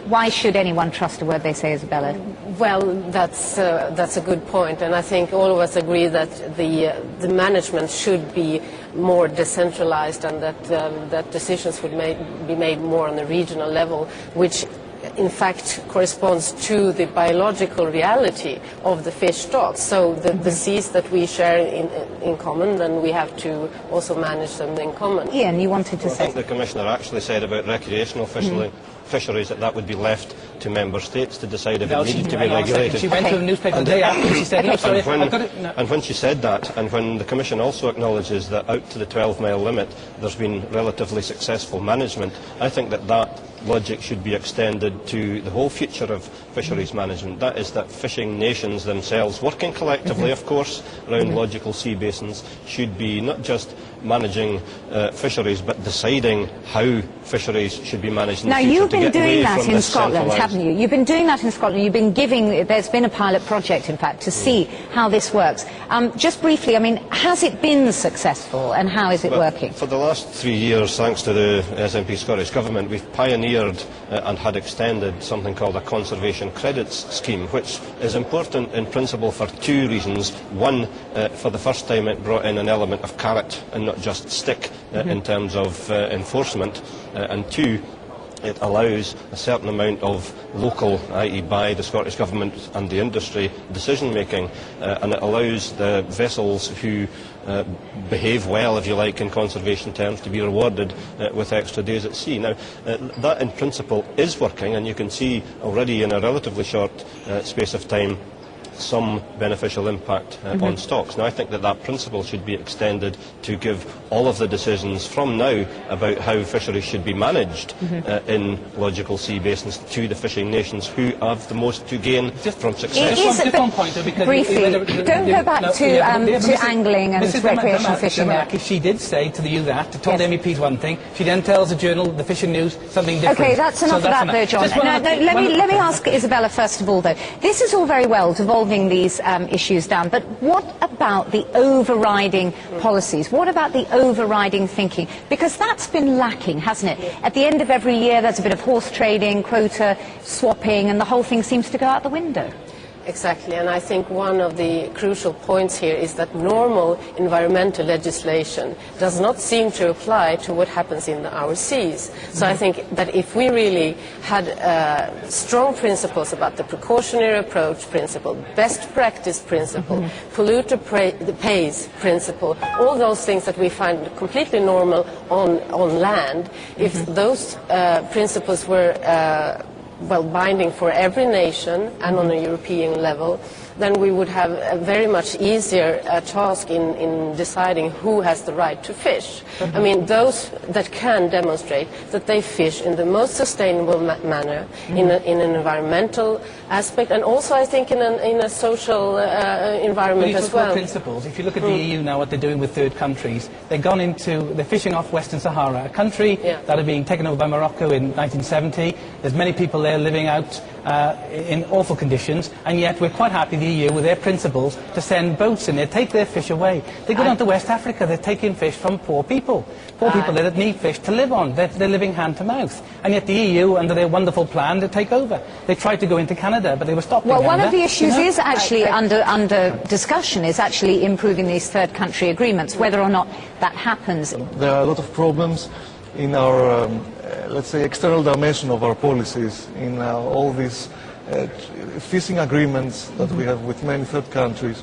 Why should anyone trust a word they say, Isabella? Well, that's a good point, and I think all of us agree that the management should be more decentralized, and that decisions would be made more on a regional level, which in fact corresponds to the biological reality of the fish stocks. So the seas that we share in common, then we have to also manage them in common. Ian, you wanted to say? I think the Commissioner actually said about recreational fisheries that would be left to member states to decide if it needed to be regulated. She went to the newspaper the day after she said, and when she said that, and when the Commission also acknowledges that out to the 12-mile limit there's been relatively successful management, I think that logic should be extended to the whole future of fisheries management. That is, that fishing nations themselves, working collectively of course around logical sea basins, should be not just managing fisheries but deciding how fisheries should be managed in the future. Now you've been doing that in Scotland, haven't you? You've been doing that in Scotland. You've been there's been a pilot project in fact to see how this works. Just briefly, I mean, has it been successful and how is it working? For the last 3 years, thanks to the SNP Scottish Government, we've pioneered and had extended something called a conservation credits scheme, which is important in principle for two reasons. One, for the first time it brought in an element of carrot and not just stick in terms of enforcement, and two, it allows a certain amount of local, i.e. by the Scottish Government and the industry, decision making, and it allows the vessels who behave well, if you like, in conservation terms, to be rewarded with extra days at sea. Now, that in principle is working, and you can see already in a relatively short space of time some beneficial impact on stocks. Now, I think that principle should be extended to give all of the decisions from now about how fisheries should be managed in logical sea basins to the fishing nations who have the most to gain from success. Briefly, don't go back to angling and recreational fishing. She did say to you that, told MEPs one thing, she then tells the journal, the Fishing News, something different. Okay, that's enough of that though, John. Let me ask Isabella first of all though. This is all very well devolving these issues down, but what about the overriding policies? What about the overriding thinking? Because that's been lacking, hasn't it? At the end of every year there's a bit of horse trading, quota swapping, and the whole thing seems to go out the window. Exactly, and I think one of the crucial points here is that normal environmental legislation does not seem to apply to what happens in our seas. So I think that if we really had strong principles about the precautionary approach principle, best practice principle, polluter pays principle, all those things that we find completely normal on land, if those principles were binding for every nation and on a European level, then we would have a very much easier task in deciding who has the right to fish. I mean, those that can demonstrate that they fish in the most sustainable manner, in an environmental aspect, and also I think in a social environment as well. Principles. If you look at the EU now, what they're doing with third countries, they're fishing off Western Sahara, a country that had been taken over by Morocco in 1970. There's many people there living out in awful conditions, and yet we're quite happy, the EU, with their principles, to send boats in there, take their fish away. They go down to West Africa, they're taking fish from poor people there that need fish to live on. They're living hand to mouth. And yet the EU, under their wonderful plan, to take over. They tried to go into Canada, but they were stopped in Canada. Well, one of the issues is actually under discussion, is actually improving these third country agreements, whether or not that happens. There are a lot of problems in our let's say, external dimension of our policies in all these fishing agreements that we have with many third countries.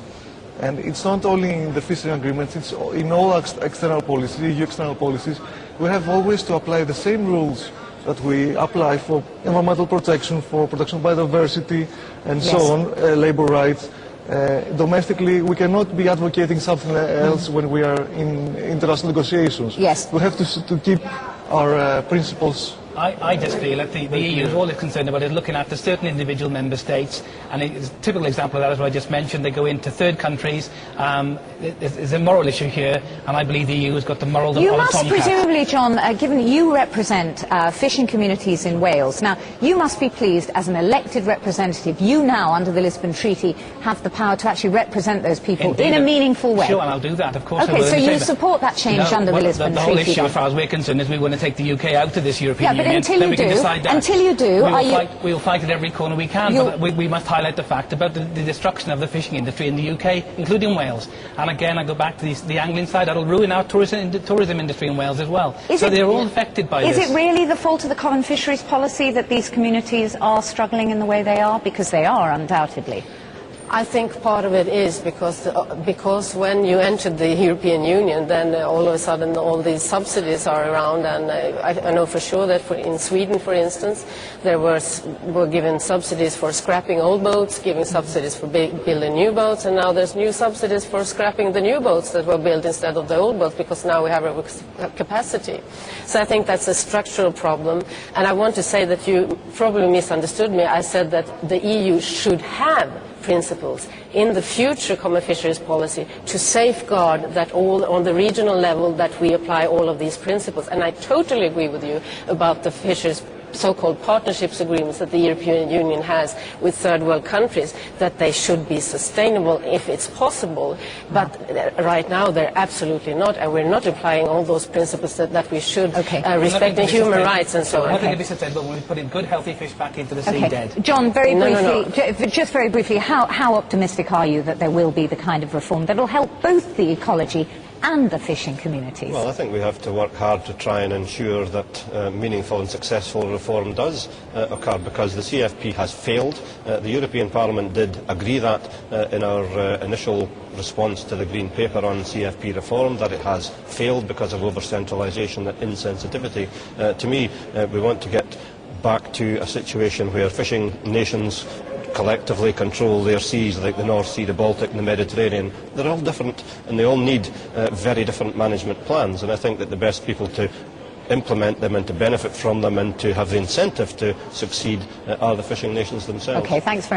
And it's not only in the fishing agreements, it's in all external policies, EU external policies. We have always to apply the same rules that we apply for environmental protection, for protection of biodiversity, and so on, labor rights. Domestically, we cannot be advocating something else when we are in international negotiations. Yes. We have to keep our principles. I just feel that the EU is all it's concerned about is looking after certain individual member states, and a typical example of that is what I just mentioned. They go into third countries. There's a moral issue here, and I believe the EU has got the moral of You a must tomcat. presumably, John, given you represent fishing communities in Wales, now you must be pleased as an elected representative. You now, under the Lisbon Treaty, have the power to actually represent those people in a meaningful way. Sure, and I'll do that, of course. Okay, so you support that change under the Lisbon Treaty? The whole issue, as far as we're concerned, is we want to take the UK out of this European Union. until then you we can decide that. until you do, we will fight at every corner we can, but we must highlight the fact about the destruction of the fishing industry in the UK, including Wales. And again, I go back to the angling side. That'll ruin our tourism industry in Wales as well. So they're all affected by this. Is it really the fault of the common fisheries policy that these communities are struggling in the way they are? Because they are, undoubtedly. I think part of it is because when you entered the European Union, then all of a sudden all these subsidies are around, and I know for sure that in Sweden, for instance, there were given subsidies for scrapping old boats, giving subsidies for building new boats, and now there's new subsidies for scrapping the new boats that were built instead of the old boats, because now we have a capacity. So I think that's a structural problem, and I want to say that you probably misunderstood me. I said that the EU should have principles in the future common fisheries policy to safeguard that all on the regional level that we apply all of these principles. And I totally agree with you about the fisheries so-called partnerships agreements that the European Union has with third world countries, that they should be sustainable if it's possible. But right now they're absolutely not, and we're not applying all those principles that we should, respecting human rights and so on. Nothing to be sustainable when we put in good healthy fish back into the sea dead. John, very briefly, just very briefly, how optimistic are you that there will be the kind of reform that will help both the ecology and the fishing communities? Well, I think we have to work hard to try and ensure that meaningful and successful reform does occur, because the CFP has failed. The European Parliament did agree that in our initial response to the Green Paper on CFP reform, that it has failed because of over-centralisation and insensitivity. To me, we want to get back to a situation where fishing nations collectively control their seas, like the North Sea, the Baltic and the Mediterranean. They're all different, and they all need very different management plans, and I think that the best people to implement them and to benefit from them and to have the incentive to succeed are the fishing nations themselves. Okay, thanks very much.